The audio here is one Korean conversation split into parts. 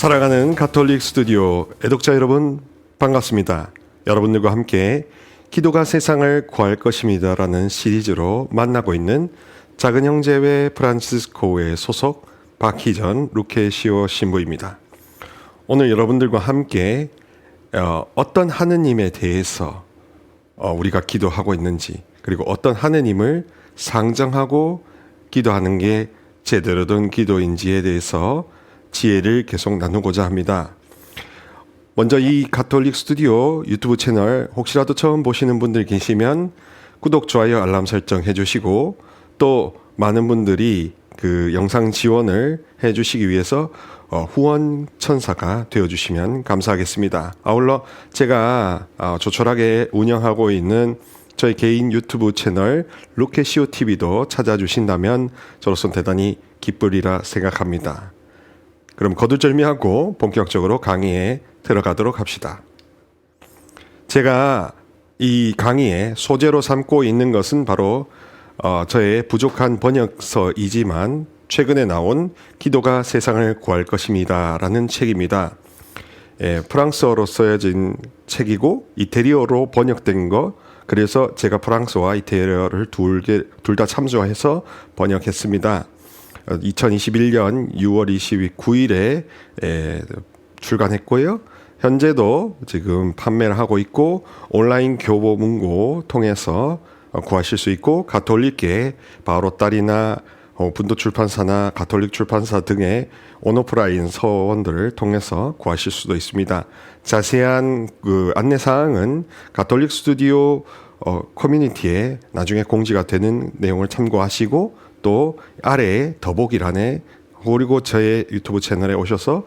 살아가는 가톨릭 스튜디오 애독자 여러분 반갑습니다. 여러분들과 함께 기도가 세상을 구할 것입니다 라는 시리즈로 만나고 있는 작은 형제회 프란치스코회 소속 박희전 루케시오 신부입니다. 오늘 여러분들과 함께 어떤 하느님에 대해서 우리가 기도하고 있는지, 그리고 어떤 하느님을 상정하고 기도하는 게 제대로 된 기도인지에 대해서 지혜를 계속 나누고자 합니다. 먼저 이 가톨릭 스튜디오 유튜브 채널 혹시라도 처음 보시는 분들 계시면 구독, 좋아요, 알람 설정 해주시고, 또 많은 분들이 그 영상 지원을 해주시기 위해서 후원 천사가 되어주시면 감사하겠습니다. 아울러 제가 조촐하게 운영하고 있는 저희 개인 유튜브 채널 루케시오 TV도 찾아주신다면 저로서는 대단히 기쁘리라 생각합니다. 그럼 거두절미하고 본격적으로 강의에 들어가도록 합시다. 제가 이 강의에 소재로 삼고 있는 것은 바로 저의 부족한 번역서이지만 최근에 나온 기도가 세상을 구할 것입니다 라는 책입니다. 프랑스어로 써진 책이고 이태리어로 번역된 거, 그래서 제가 프랑스어와 이태리어를 둘 다 참조해서 번역했습니다. 2021년 6월 29일에 출간했고요. 현재도 지금 판매를 하고 있고 온라인 교보문고 통해서 구하실 수 있고, 가톨릭계 바로딸이나 분도 출판사나 가톨릭 출판사 등의 온오프라인 서원들을 통해서 구하실 수도 있습니다. 자세한 그 안내사항은 가톨릭 스튜디오 커뮤니티에 나중에 공지가 되는 내용을 참고하시고, 또 아래에 더보기란에, 그리고 저의 유튜브 채널에 오셔서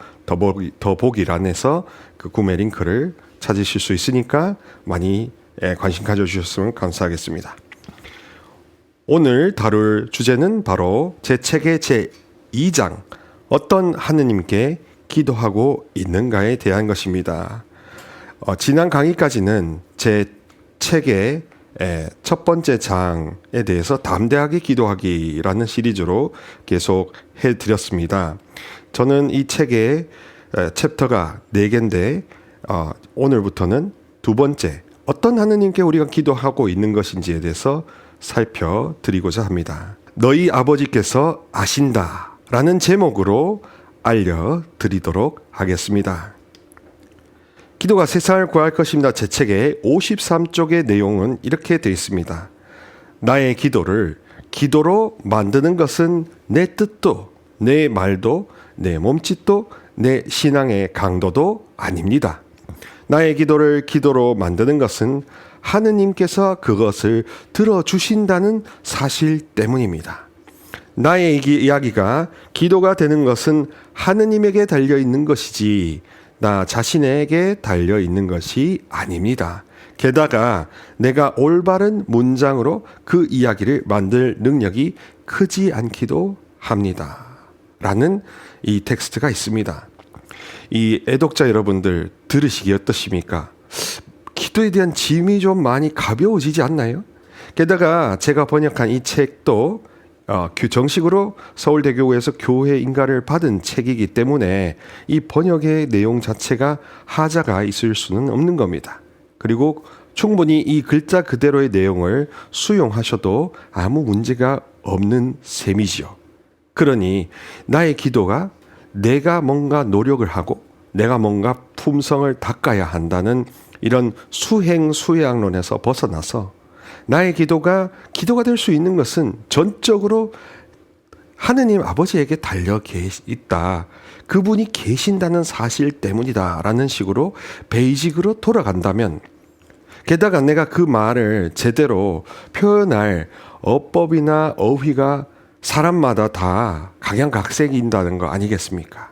더보기란에서 그 구매 링크를 찾으실 수 있으니까 많이 관심 가져주셨으면 감사하겠습니다. 오늘 다룰 주제는 바로 제 책의 제2장 어떤 하느님께 기도하고 있는가에 대한 것입니다. 지난 강의까지는 제 책의 첫 번째 장에 대해서 담대하게 기도하기라는 시리즈로 계속 해드렸습니다. 저는 이 책의 챕터가 4개인데 오늘부터는 두 번째, 어떤 하느님께 우리가 기도하고 있는 것인지에 대해서 살펴드리고자 합니다. 너희 아버지께서 아신다 라는 제목으로 알려드리도록 하겠습니다. 기도가 세상을 구할 것입니다. 제 책의 53쪽의 내용은 이렇게 되어 있습니다. 나의 기도를 기도로 만드는 것은 내 뜻도, 내 말도, 내 몸짓도, 내 신앙의 강도도 아닙니다. 나의 기도를 기도로 만드는 것은 하느님께서 그것을 들어주신다는 사실 때문입니다. 나의 이야기가 기도가 되는 것은 하느님에게 달려있는 것이지 나 자신에게 달려있는 것이 아닙니다. 게다가 내가 올바른 문장으로 그 이야기를 만들 능력이 크지 않기도 합니다 라는 이 텍스트가 있습니다. 이 애독자 여러분들 들으시기 어떠십니까? 기도에 대한 짐이 좀 많이 가벼워지지 않나요? 게다가 제가 번역한 이 책도 정식으로 서울대교구에서 교회 인가를 받은 책이기 때문에 이 번역의 내용 자체가 하자가 있을 수는 없는 겁니다. 그리고 충분히 이 글자 그대로의 내용을 수용하셔도 아무 문제가 없는 셈이지요. 그러니 나의 기도가 내가 뭔가 노력을 하고 내가 뭔가 품성을 닦아야 한다는 이런 수행수양론에서 벗어나서 나의 기도가 될 수 있는 것은 전적으로 하느님 아버지에게 달려 있다. 그분이 계신다는 사실 때문이다 라는 식으로 베이직으로 돌아간다면, 게다가 내가 그 말을 제대로 표현할 어법이나 어휘가 사람마다 다 각양각색인다는 거 아니겠습니까?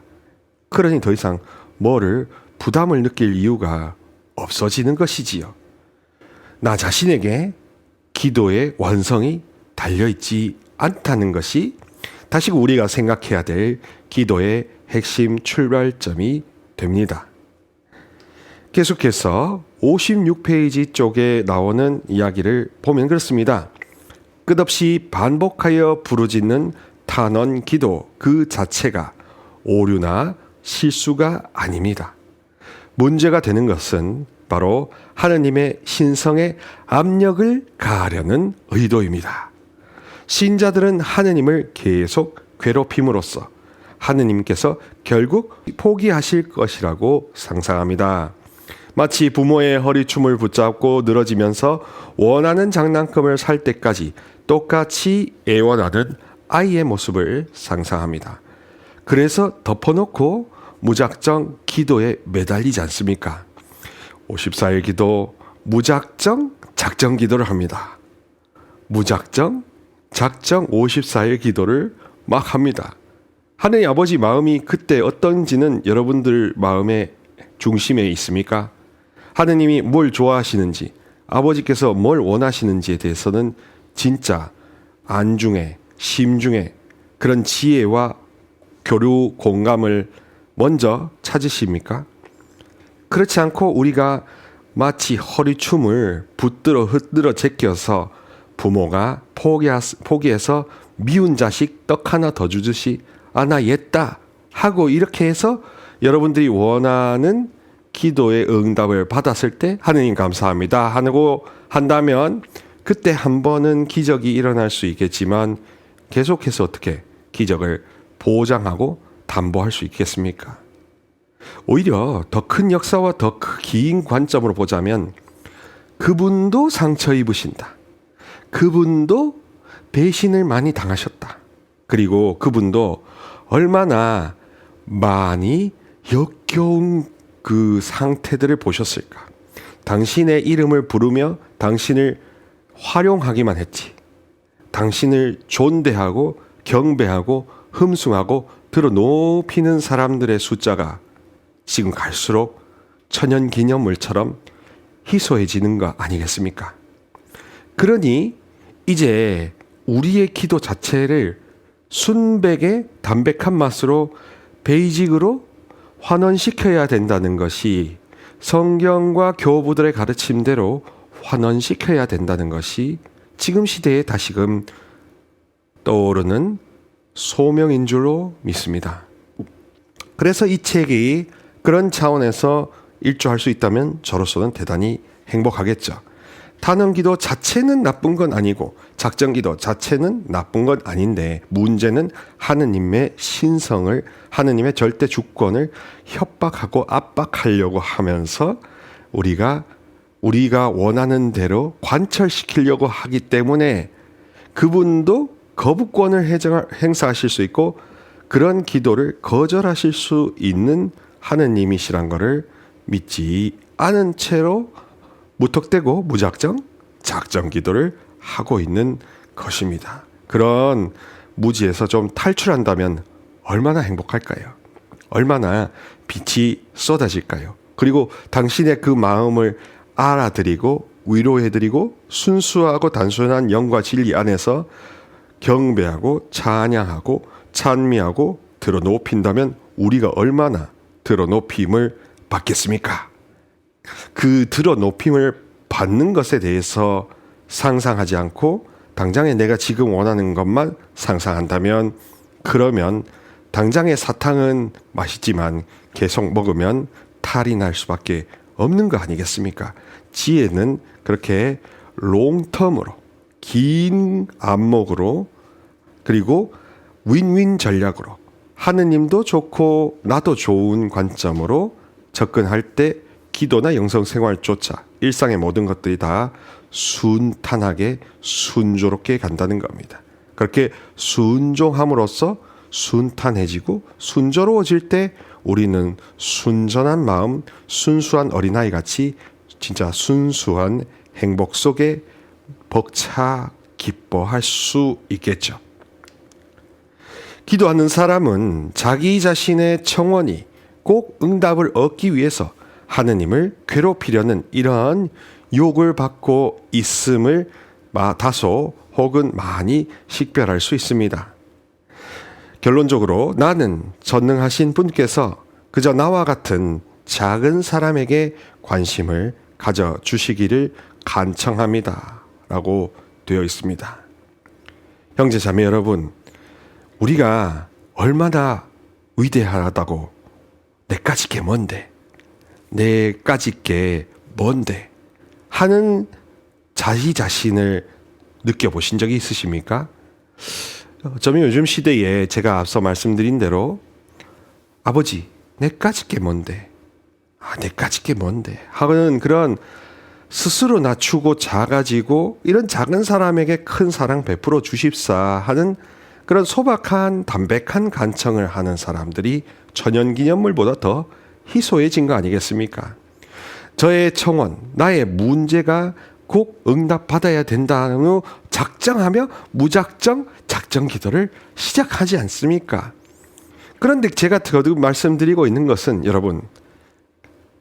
그러니 더 이상 뭐를 부담을 느낄 이유가 없어지는 것이지요. 나 자신에게 기도의 완성이 달려있지 않다는 것이 다시 우리가 생각해야 될 기도의 핵심 출발점이 됩니다. 계속해서 56페이지 쪽에 나오는 이야기를 보면 그렇습니다. 끝없이 반복하여 부르짖는 탄원 기도 그 자체가 오류나 실수가 아닙니다. 문제가 되는 것은 바로 하느님의 신성에 압력을 가하려는 의도입니다. 신자들은 하느님을 계속 괴롭힘으로써 하느님께서 결국 포기하실 것이라고 상상합니다. 마치 부모의 허리춤을 붙잡고 늘어지면서 원하는 장난감을 살 때까지 똑같이 애원하는 아이의 모습을 상상합니다. 그래서 덮어놓고 무작정 기도에 매달리지 않습니까? 54일 기도, 무작정 작정 기도를 합니다. 무작정 작정 54일 기도를 막 합니다. 하느님 아버지 마음이 그때 어떤지는 여러분들 마음의 중심에 있습니까? 하느님이 뭘 좋아하시는지, 아버지께서 뭘 원하시는지에 대해서는 진짜 안중에, 심중에 그런 지혜와 교류 공감을 먼저 찾으십니까? 그렇지 않고 우리가 마치 허리춤을 붙들어 흩들어 제껴서 부모가 포기해서 미운 자식 떡 하나 더 주듯이 나 옛다 하고 이렇게 해서 여러분들이 원하는 기도의 응답을 받았을 때 하느님 감사합니다 하고 한다면 그때 한 번은 기적이 일어날 수 있겠지만 계속해서 어떻게 기적을 보장하고 담보할 수 있겠습니까? 오히려 더 큰 역사와 더 긴 관점으로 보자면 그분도 상처 입으신다. 그분도 배신을 많이 당하셨다. 그리고 그분도 얼마나 많이 역겨운 그 상태들을 보셨을까. 당신의 이름을 부르며 당신을 활용하기만 했지. 당신을 존대하고 경배하고 흠숭하고 들어 높이는 사람들의 숫자가 지금 갈수록 천연기념물처럼 희소해지는 거 아니겠습니까? 그러니 이제 우리의 기도 자체를 순백의 담백한 맛으로 베이직으로 환원시켜야 된다는 것이 성경과 교부들의 가르침대로 환원시켜야 된다는 것이 지금 시대에 다시금 떠오르는 소명인 줄로 믿습니다. 그래서 이 책이 그런 차원에서 일조할 수 있다면 저로서는 대단히 행복하겠죠. 탄원기도 자체는 나쁜 건 아니고 작정기도 자체는 나쁜 건 아닌데 문제는 하느님의 신성을, 하느님의 절대 주권을 협박하고 압박하려고 하면서 우리가 원하는 대로 관철시키려고 하기 때문에 그분도 거부권을 행사하실 수 있고 그런 기도를 거절하실 수 있는 하느님이시란 것을 믿지 않은 채로 무턱대고 무작정 작정 기도를 하고 있는 것입니다. 그런 무지에서 좀 탈출한다면 얼마나 행복할까요? 얼마나 빛이 쏟아질까요? 그리고 당신의 그 마음을 알아드리고 위로해드리고 순수하고 단순한 영과 진리 안에서 경배하고 찬양하고 찬미하고 들어 높인다면 우리가 얼마나 들어 높임을 받겠습니까? 그 들어 높임을 받는 것에 대해서 상상하지 않고 당장에 내가 지금 원하는 것만 상상한다면 그러면 당장의 사탕은 맛있지만 계속 먹으면 탈이 날 수밖에 없는 거 아니겠습니까? 지혜는 그렇게 롱텀으로 긴 안목으로 그리고 윈윈 전략으로 하느님도 좋고 나도 좋은 관점으로 접근할 때 기도나 영성생활조차 일상의 모든 것들이 다 순탄하게 순조롭게 간다는 겁니다. 그렇게 순종함으로써 순탄해지고 순조로워질 때 우리는 순전한 마음, 순수한 어린아이 같이 진짜 순수한 행복 속에 벅차 기뻐할 수 있겠죠. 기도하는 사람은 자기 자신의 청원이 꼭 응답을 얻기 위해서 하느님을 괴롭히려는 이러한 욕을 받고 있음을 다소 혹은 많이 식별할 수 있습니다. 결론적으로 나는 전능하신 분께서 그저 나와 같은 작은 사람에게 관심을 가져주시기를 간청합니다. 라고 되어 있습니다. 형제자매 여러분, 우리가 얼마나 위대하다고 내까지 게 뭔데? 내까지 게 뭔데? 하는 자기 자신을 느껴보신 적이 있으십니까? 저는 요즘 시대에 제가 앞서 말씀드린 대로 아버지, 내까지 게 뭔데? 내까지 게 뭔데? 하는 그런 스스로 낮추고 작아지고 이런 작은 사람에게 큰 사랑 베풀어 주십사 하는 그런 소박한 담백한 간청을 하는 사람들이 천연기념물보다 더 희소해진 거 아니겠습니까? 저의 청원, 나의 문제가 꼭 응답받아야 된다는 작정하며 무작정 작정 기도를 시작하지 않습니까? 그런데 제가 거듭 말씀드리고 있는 것은 여러분,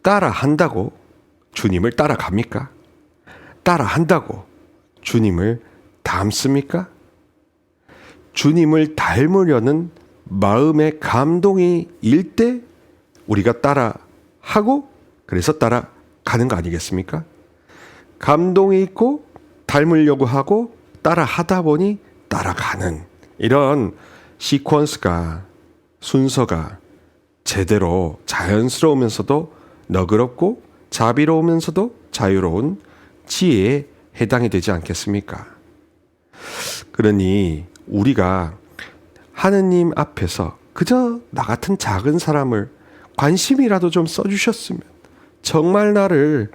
따라한다고 주님을 따라갑니까? 따라한다고 주님을 닮습니까? 주님을 닮으려는 마음의 감동이 일 때 우리가 따라하고 그래서 따라가는 거 아니겠습니까? 감동이 있고 닮으려고 하고 따라하다 보니 따라가는 이런 시퀀스가 순서가 제대로 자연스러우면서도 너그럽고 자비로우면서도 자유로운 지혜에 해당이 되지 않겠습니까? 그러니 우리가 하느님 앞에서 그저 나 같은 작은 사람을 관심이라도 좀 써주셨으면, 정말 나를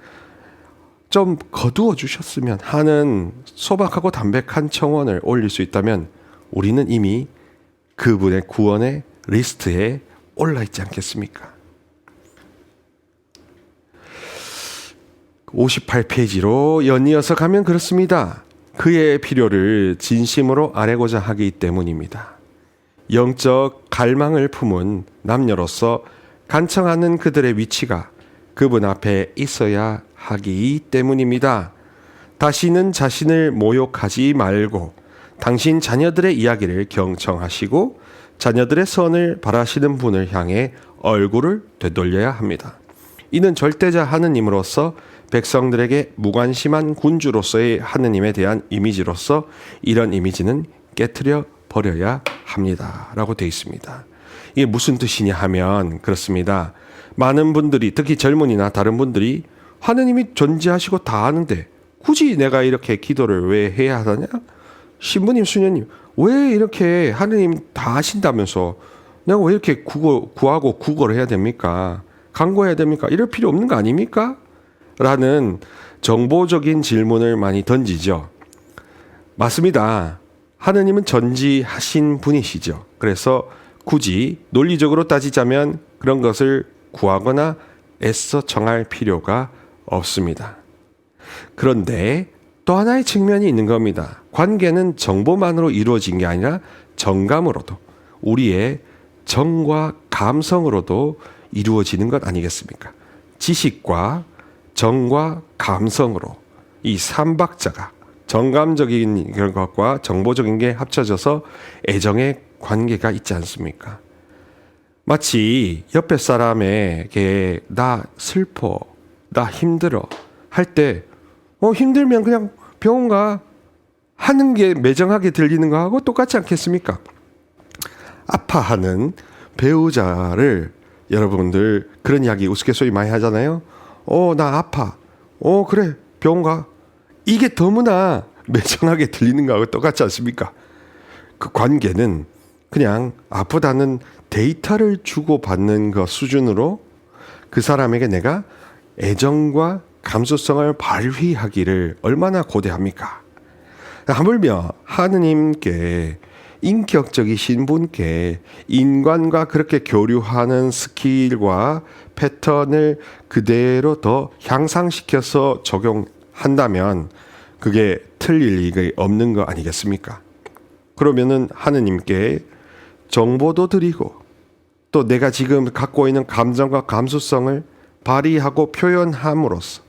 좀 거두어 주셨으면 하는 소박하고 담백한 청원을 올릴 수 있다면 우리는 이미 그분의 구원의 리스트에 올라 있지 않겠습니까? 58페이지로 연이어서 가면 그렇습니다. 그의 필요를 진심으로 아뢰고자 하기 때문입니다. 영적 갈망을 품은 남녀로서 간청하는 그들의 위치가 그분 앞에 있어야 하기 때문입니다. 다시는 자신을 모욕하지 말고 당신 자녀들의 이야기를 경청하시고 자녀들의 선을 바라시는 분을 향해 얼굴을 되돌려야 합니다. 이는 절대자 하느님으로서 백성들에게 무관심한 군주로서의 하느님에 대한 이미지로서 이런 이미지는 깨트려 버려야 합니다. 라고 되어 있습니다. 이게 무슨 뜻이냐 하면 그렇습니다. 많은 분들이, 특히 젊은이나 다른 분들이 하느님이 존재하시고 다 아는데 굳이 내가 이렇게 기도를 왜 해야 하느냐? 신부님, 수녀님, 왜 이렇게 하느님 다 아신다면서 내가 왜 이렇게 구하고 구걸을 해야 됩니까? 간구해야 됩니까? 이럴 필요 없는 거 아닙니까? 라는 정보적인 질문을 많이 던지죠. 맞습니다. 하느님은 전지하신 분이시죠. 그래서 굳이 논리적으로 따지자면 그런 것을 구하거나 애써 정할 필요가 없습니다. 그런데 또 하나의 측면이 있는 겁니다. 관계는 정보만으로 이루어진 게 아니라 정감으로도, 우리의 정과 감성으로도 이루어지는 것 아니겠습니까? 지식과 정과 감성으로 이 삼박자가, 정감적인 것과 정보적인 게 합쳐져서 애정의 관계가 있지 않습니까? 마치 옆에 사람에게 나 슬퍼, 나 힘들어 할 때 힘들면 그냥 병원 가 하는 게 매정하게 들리는 거하고 똑같지 않겠습니까? 아파하는 배우자를 여러분들 그런 이야기 우스갯소리 많이 하잖아요. 나 아파. 그래 병원 가. 이게 너무나 매정하게 들리는 거하고 똑같지 않습니까? 그 관계는 그냥 아프다는 데이터를 주고받는 것 수준으로 그 사람에게 내가 애정과 감수성을 발휘하기를 얼마나 고대합니까? 하물며 하느님께, 인격적이신 분께 인간과 그렇게 교류하는 스킬과 패턴을 그대로 더 향상시켜서 적용한다면 그게 틀릴 일이 없는 거 아니겠습니까? 그러면은 하느님께 정보도 드리고 또 내가 지금 갖고 있는 감정과 감수성을 발휘하고 표현함으로써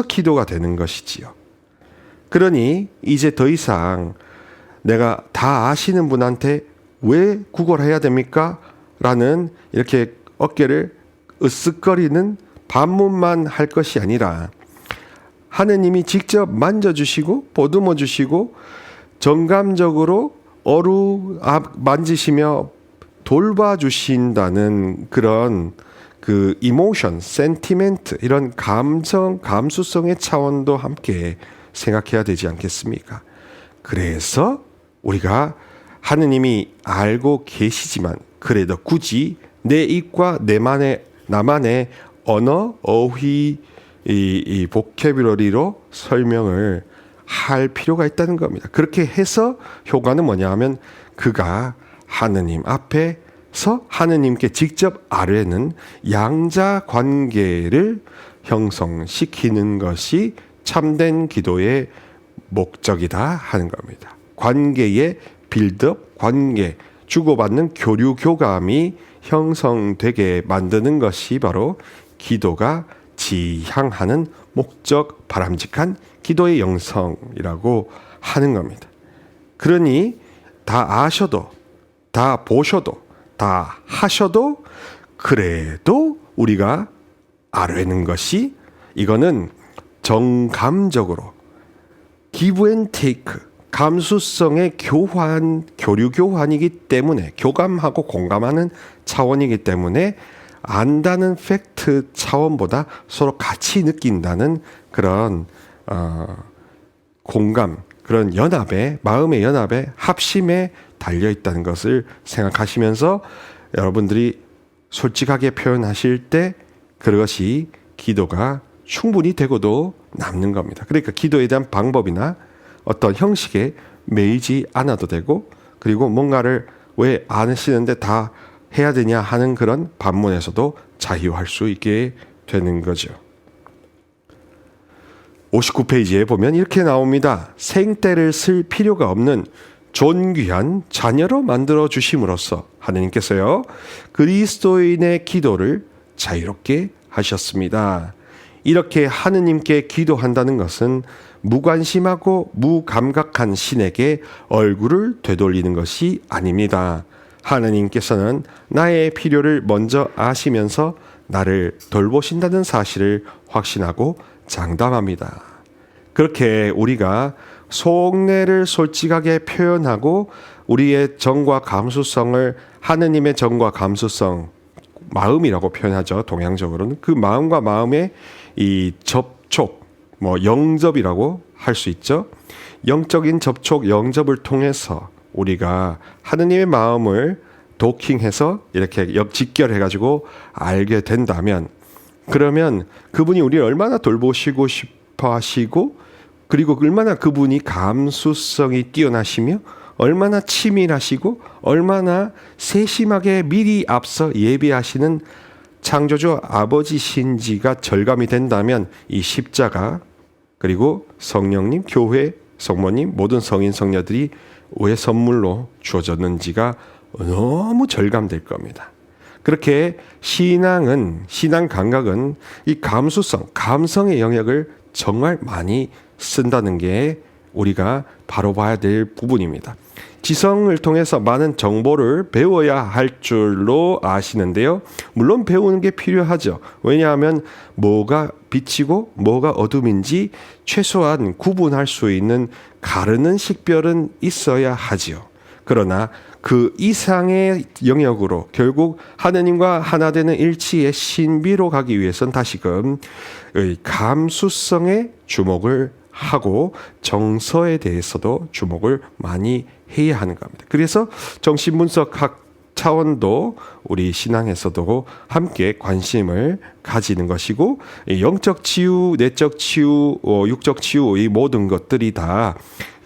기도가 되는 것이지요. 그러니 이제 더 이상 내가 다 아시는 분한테 왜 구걸해야 됩니까? 라는 이렇게 어깨를 으쓱거리는 반문만 할 것이 아니라 하느님이 직접 만져주시고 보듬어 주시고 정감적으로 만지시며 돌봐주신다는 그런 그 이모션, 센티멘트, 이런 감수성의 차원도 함께 생각해야 되지 않겠습니까? 그래서 우리가 하느님이 알고 계시지만 그래도 굳이 내 입과 나만의 언어, 어휘, 이 보캐뷸러리로 설명을 할 필요가 있다는 겁니다. 그렇게 해서 효과는 뭐냐 하면 그가 하느님 앞에서 하느님께 직접 아뢰는 양자 관계를 형성시키는 것이 참된 기도의 목적이다 하는 겁니다. 관계의 빌드업, 관계, 주고받는 교류 교감이 형성되게 만드는 것이 바로 기도가 지향하는 목적, 바람직한 기도의 영성이라고 하는 겁니다. 그러니 다 아셔도, 다 보셔도, 다 하셔도 그래도 우리가 아뢰는 것이 이거는 정감적으로 give and take, 감수성의 교류 교환이기 때문에, 교감하고 공감하는 차원이기 때문에 안다는 팩트 차원보다 서로 같이 느낀다는 그런 공감, 그런 연합에, 마음의 연합에, 합심에 달려 있다는 것을 생각하시면서 여러분들이 솔직하게 표현하실 때 그것이 기도가 충분히 되고도 남는 겁니다. 그러니까 기도에 대한 방법이나 어떤 형식에 매이지 않아도 되고, 그리고 뭔가를 왜 안 하시는데 다 해야 되냐 하는 그런 반문에서도 자유할 수 있게 되는 거죠. 59페이지에 보면 이렇게 나옵니다. 생떼를 쓸 필요가 없는 존귀한 자녀로 만들어 주심으로써 하느님께서요, 그리스도인의 기도를 자유롭게 하셨습니다. 이렇게 하느님께 기도한다는 것은 무관심하고 무감각한 신에게 얼굴을 되돌리는 것이 아닙니다. 하느님께서는 나의 필요를 먼저 아시면서 나를 돌보신다는 사실을 확신하고 장담합니다. 그렇게 우리가 속내를 솔직하게 표현하고 우리의 정과 감수성을, 하느님의 정과 감수성, 마음이라고 표현하죠. 동양적으로는 그 마음과 마음의 이 접촉, 영접이라고 할 수 있죠. 영적인 접촉, 영접을 통해서 우리가 하느님의 마음을 도킹해서 이렇게 직결해가지고 알게 된다면, 그러면 그분이 우리를 얼마나 돌보시고 싶어 하시고, 그리고 얼마나 그분이 감수성이 뛰어나시며 얼마나 치밀하시고 얼마나 세심하게 미리 앞서 예비하시는 창조주 아버지신지가 절감이 된다면 이 십자가, 그리고 성령님, 교회, 성모님, 모든 성인 성녀들이 왜 선물로 주어졌는지가 너무 절감될 겁니다. 그렇게 신앙 감각은 이 감수성, 감성의 영역을 정말 많이 쓴다는 게 우리가 바로 봐야 될 부분입니다. 지성을 통해서 많은 정보를 배워야 할 줄로 아시는데요. 물론 배우는 게 필요하죠. 왜냐하면 뭐가 빛이고 뭐가 어둠인지 최소한 구분할 수 있는 가르는 식별은 있어야 하지요. 그러나 그 이상의 영역으로 결국 하느님과 하나 되는 일치의 신비로 가기 위해서는 다시금 감수성에 주목을 하고 정서에 대해서도 주목을 많이 해야 하는 겁니다. 그래서 정신분석학 차원도 우리 신앙에서도 함께 관심을 가지는 것이고, 영적 치유, 내적 치유, 육적 치유, 이 모든 것들이 다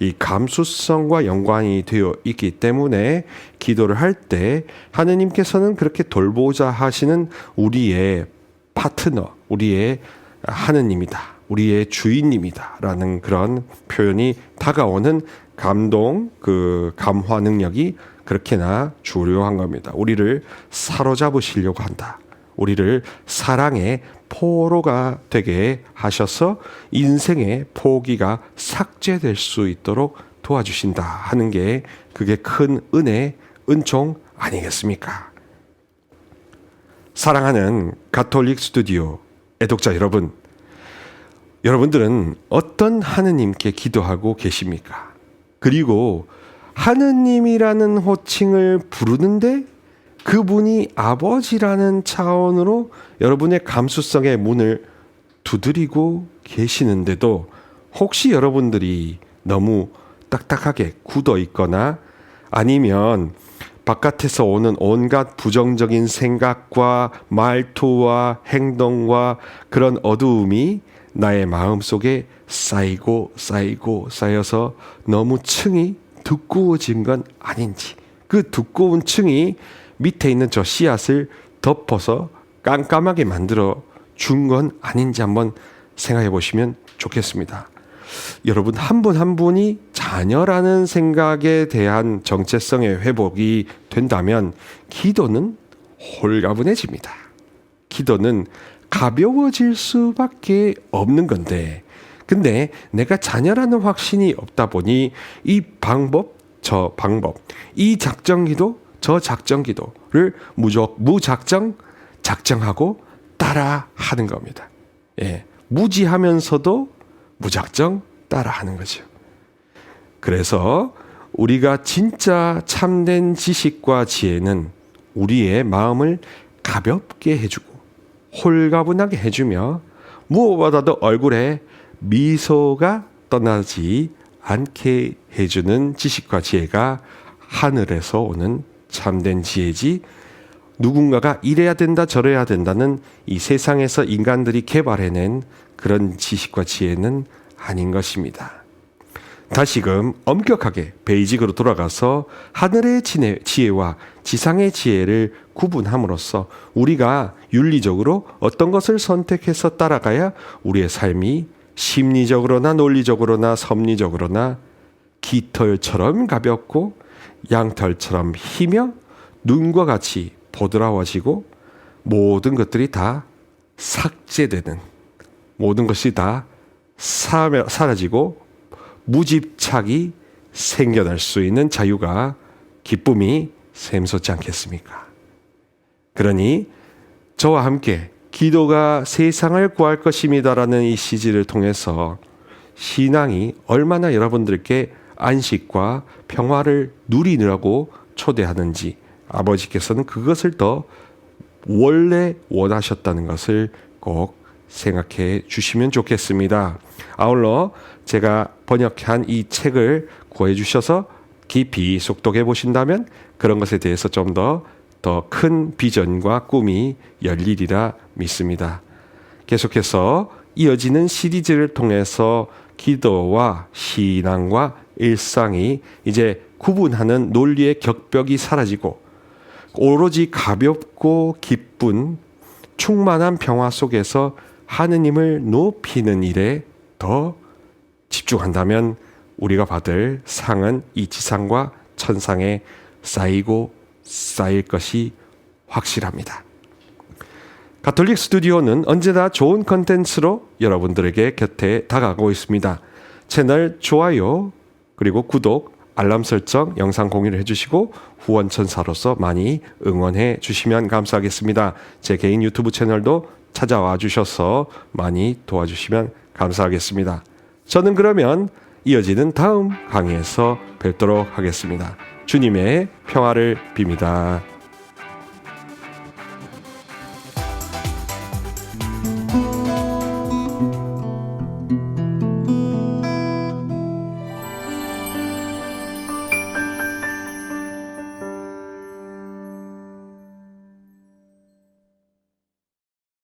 이 감수성과 연관이 되어 있기 때문에 기도를 할 때 하느님께서는 그렇게 돌보자 하시는 우리의 파트너, 우리의 하느님이다, 우리의 주인님이다 라는 그런 표현이 다가오는 감동, 그 감화 능력이 그렇게나 중요한 겁니다. 우리를 사로잡으시려고 한다. 우리를 사랑의 포로가 되게 하셔서 인생의 포기가 삭제될 수 있도록 도와주신다 하는 게 그게 큰 은혜, 은총 아니겠습니까? 사랑하는 가톨릭 스튜디오 애독자 여러분, 여러분들은 어떤 하느님께 기도하고 계십니까? 그리고 하느님이라는 호칭을 부르는데 그분이 아버지라는 차원으로 여러분의 감수성의 문을 두드리고 계시는데도 혹시 여러분들이 너무 딱딱하게 굳어 있거나 아니면 바깥에서 오는 온갖 부정적인 생각과 말투와 행동과 그런 어두움이 나의 마음속에 쌓이고 쌓여서 너무 층이 두꺼워진 건 아닌지, 그 두꺼운 층이 밑에 있는 저 씨앗을 덮어서 깜깜하게 만들어 준 건 아닌지 한번 생각해 보시면 좋겠습니다. 여러분 한 분 한 분이 자녀라는 생각에 대한 정체성의 회복이 된다면 기도는 홀가분해집니다. 기도는 가벼워질 수밖에 없는 건데, 근데 내가 자녀라는 확신이 없다 보니 이 방법, 저 방법, 이 작정기도, 저 작정기도를 무작정 작정하고 따라 하는 겁니다. 예, 무지하면서도 무작정 따라 하는 거죠. 그래서 우리가 진짜 참된 지식과 지혜는 우리의 마음을 가볍게 해주고 홀가분하게 해주며 무엇보다도 얼굴에 미소가 떠나지 않게 해주는 지식과 지혜가 하늘에서 오는 참된 지혜지, 누군가가 이래야 된다 저래야 된다는 이 세상에서 인간들이 개발해낸 그런 지식과 지혜는 아닌 것입니다. 다시금 엄격하게 베이직으로 돌아가서 하늘의 지혜와 지상의 지혜를 구분함으로써 우리가 윤리적으로 어떤 것을 선택해서 따라가야 우리의 삶이 심리적으로나 논리적으로나 섭리적으로나 깃털처럼 가볍고 양털처럼 희며 눈과 같이 보드라워지고 모든 것들이 다 삭제되는, 모든 것이 다 사라지고 무집착이 생겨날 수 있는 자유가, 기쁨이 샘솟지 않겠습니까? 그러니 저와 함께 기도가 세상을 구할 것입니다라는 이 시지를 통해서 신앙이 얼마나 여러분들께 안식과 평화를 누리느라고 초대하는지, 아버지께서는 그것을 더 원래 원하셨다는 것을 꼭 생각해 주시면 좋겠습니다. 아울러 제가 번역한 이 책을 구해 주셔서 깊이 속독해 보신다면 그런 것에 대해서 좀 더 큰 비전과 꿈이 열리리라 믿습니다. 계속해서 이어지는 시리즈를 통해서 기도와 신앙과 일상이 이제 구분하는 논리의 격벽이 사라지고 오로지 가볍고 기쁜 충만한 평화 속에서 하느님을 높이는 일에 더 집중한다면 우리가 받을 상은 이 지상과 천상에 쌓이고 쌓일 것이 확실합니다. 가톨릭 스튜디오는 언제나 좋은 컨텐츠로 여러분들에게 곁에 다가가고 있습니다. 채널 좋아요, 그리고 구독, 알람 설정, 영상 공유를 해주시고 후원천사로서 많이 응원해 주시면 감사하겠습니다. 제 개인 유튜브 채널도 찾아와 주셔서 많이 도와주시면 감사하겠습니다. 저는 그러면 이어지는 다음 강의에서 뵙도록 하겠습니다. 주님의 평화를 빕니다.